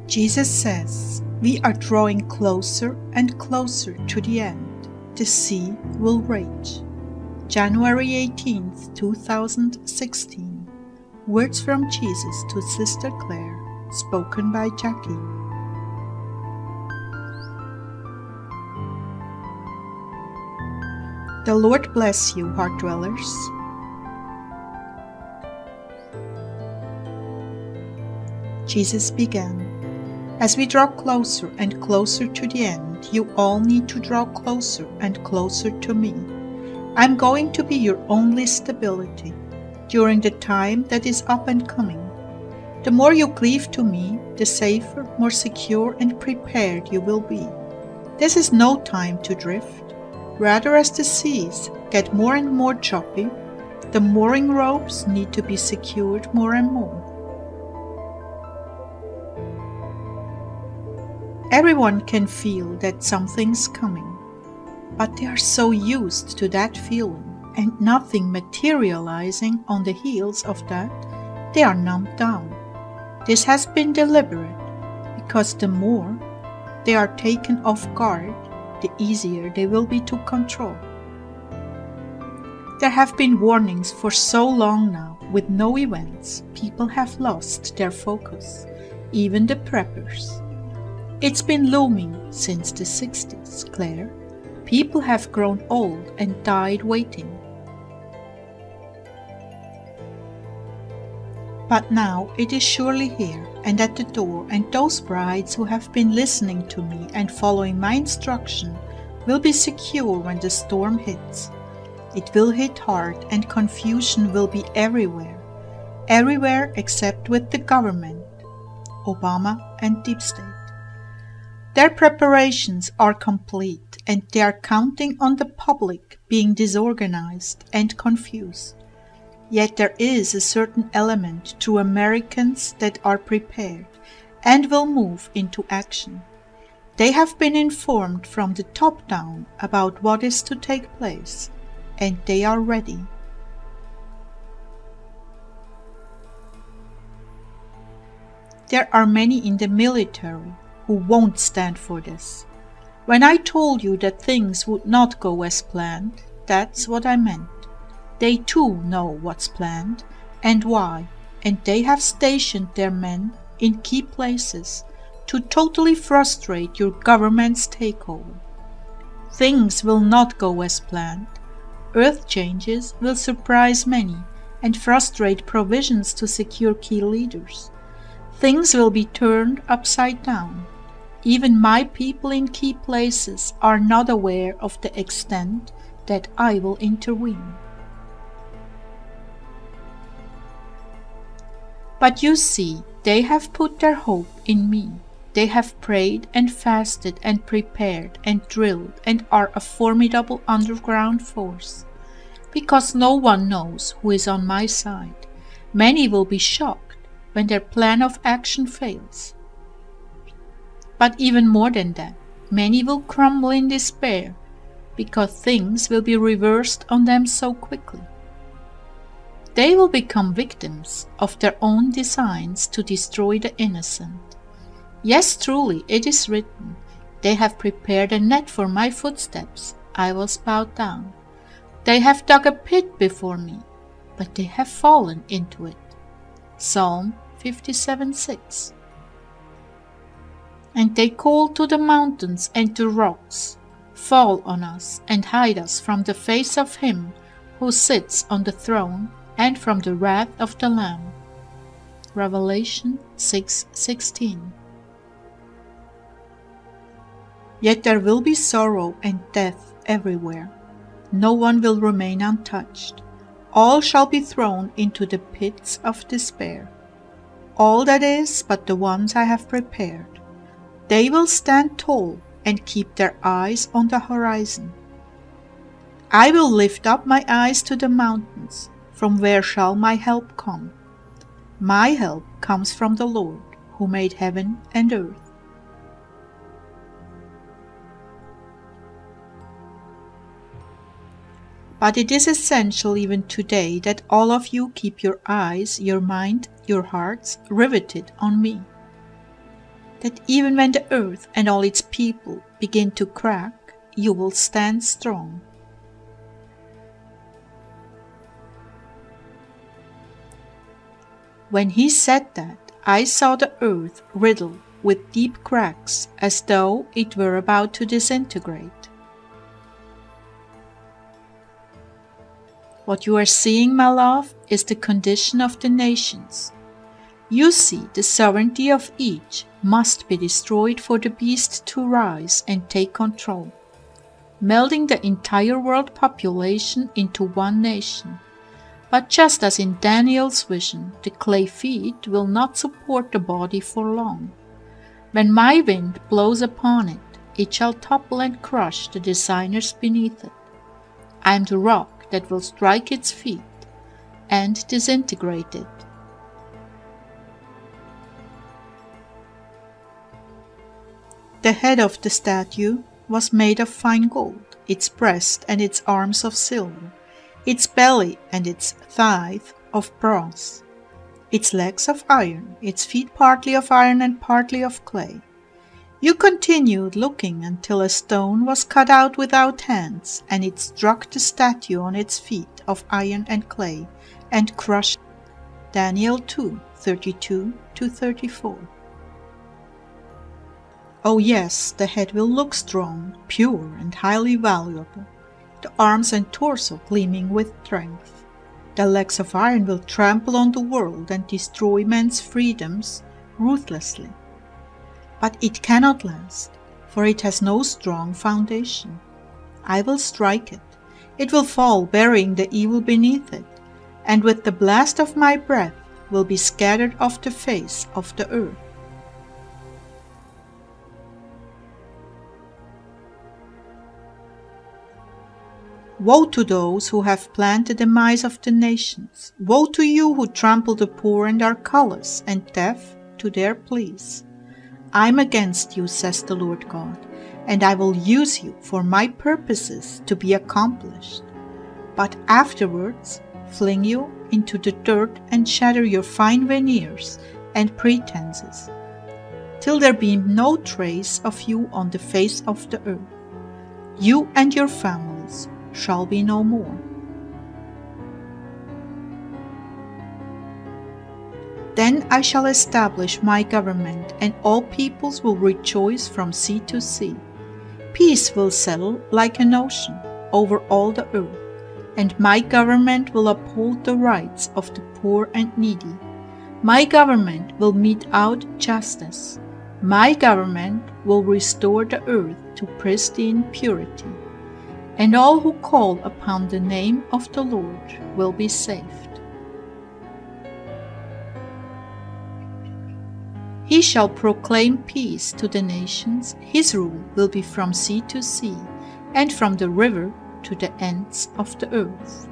Jesus says we are drawing closer and closer to the end. The sea will rage. January 18th, 2016. Words from Jesus to Sister Clare, spoken by Jackie. The Lord bless you, Heartdwellers. Jesus began. As we draw closer and closer to the end, you all need to draw closer and closer to me. I'm going to be your only stability during the time that is up and coming. The more you cleave to me, the safer, more secure and prepared you will be. This is no time to drift. Rather, as the seas get more and more choppy, the mooring ropes need to be secured more and more. Everyone can feel that something's coming, but they are so used to that feeling and nothing materializing on the heels of that, they are numbed down. This has been deliberate, because the more they are taken off guard, the easier they will be to control. There have been warnings for so long now. With no events, people have lost their focus, even the preppers. It's been looming since the 60s, Clare. People have grown old and died waiting. But now it is surely here and at the door, and those brides who have been listening to me and following my instruction will be secure when the storm hits. It will hit hard and confusion will be everywhere. Everywhere except with the government, Obama and Deep State. Their preparations are complete and they are counting on the public being disorganized and confused. Yet there is a certain element to Americans that are prepared and will move into action. They have been informed from the top down about what is to take place, and they are ready. There are many in the military who won't stand for this. When I told you that things would not go as planned, that's what I meant. They too know what's planned and why, and they have stationed their men in key places to totally frustrate your government's takeover. Things will not go as planned. Earth changes will surprise many and frustrate provisions to secure key leaders. Things will be turned upside down. Even my people in key places are not aware of the extent that I will intervene. But you see, they have put their hope in me. They have prayed and fasted and prepared and drilled and are a formidable underground force. Because no one knows who is on my side, many will be shocked when their plan of action fails. But even more than that, many will crumble in despair because things will be reversed on them so quickly. They will become victims of their own designs to destroy the innocent. Yes, truly, it is written, they have prepared a net for my footsteps, I was bowed down. They have dug a pit before me, but they have fallen into it. Psalm 57:6. And they call to the mountains and to rocks, fall on us and hide us from the face of him who sits on the throne and from the wrath of the Lamb. Revelation 6:16. Yet there will be sorrow and death everywhere. No one will remain untouched. All shall be thrown into the pits of despair. All that is but the ones I have prepared. They will stand tall and keep their eyes on the horizon. I will lift up my eyes to the mountains. From where shall my help come? My help comes from the Lord, who made heaven and earth. But it is essential even today that all of you keep your eyes, your mind, your hearts riveted on me. that even when the earth and all its people begin to crack, you will stand strong. When he said that, I saw the earth riddled with deep cracks, as though it were about to disintegrate. What you are seeing, my love, is the condition of the nations. You see, the sovereignty of each must be destroyed for the beast to rise and take control, melding the entire world population into one nation. But just as in Daniel's vision, the clay feet will not support the body for long. When my wind blows upon it, it shall topple and crush the designers beneath it. I am the rock that will strike its feet and disintegrate it. The head of the statue was made of fine gold, its breast and its arms of silver, its belly and its thighs of bronze, its legs of iron, its feet partly of iron and partly of clay. You continued looking until a stone was cut out without hands, and it struck the statue on its feet of iron and clay, and crushed it. Daniel 2:32-34. Oh yes, the head will look strong, pure, and highly valuable, the arms and torso gleaming with strength. The legs of iron will trample on the world and destroy men's freedoms ruthlessly. But it cannot last, for it has no strong foundation. I will strike it. It will fall, burying the evil beneath it, and with the blast of my breath will be scattered off the face of the earth. Woe to those who have planned the demise of the nations. Woe to you who trample the poor and are callous and deaf to their pleas. I am against you, says the Lord God, and I will use you for my purposes to be accomplished. But afterwards fling you into the dirt and shatter your fine veneers and pretenses, till there be no trace of you on the face of the earth. You and your families shall be no more. Then I shall establish my government, and all peoples will rejoice from sea to sea. Peace will settle like an ocean over all the earth, and my government will uphold the rights of the poor and needy. My government will mete out justice. My government will restore the earth to pristine purity, and all who call upon the name of the Lord will be saved. He shall proclaim peace to the nations. His rule will be from sea to sea, and from the river to the ends of the earth.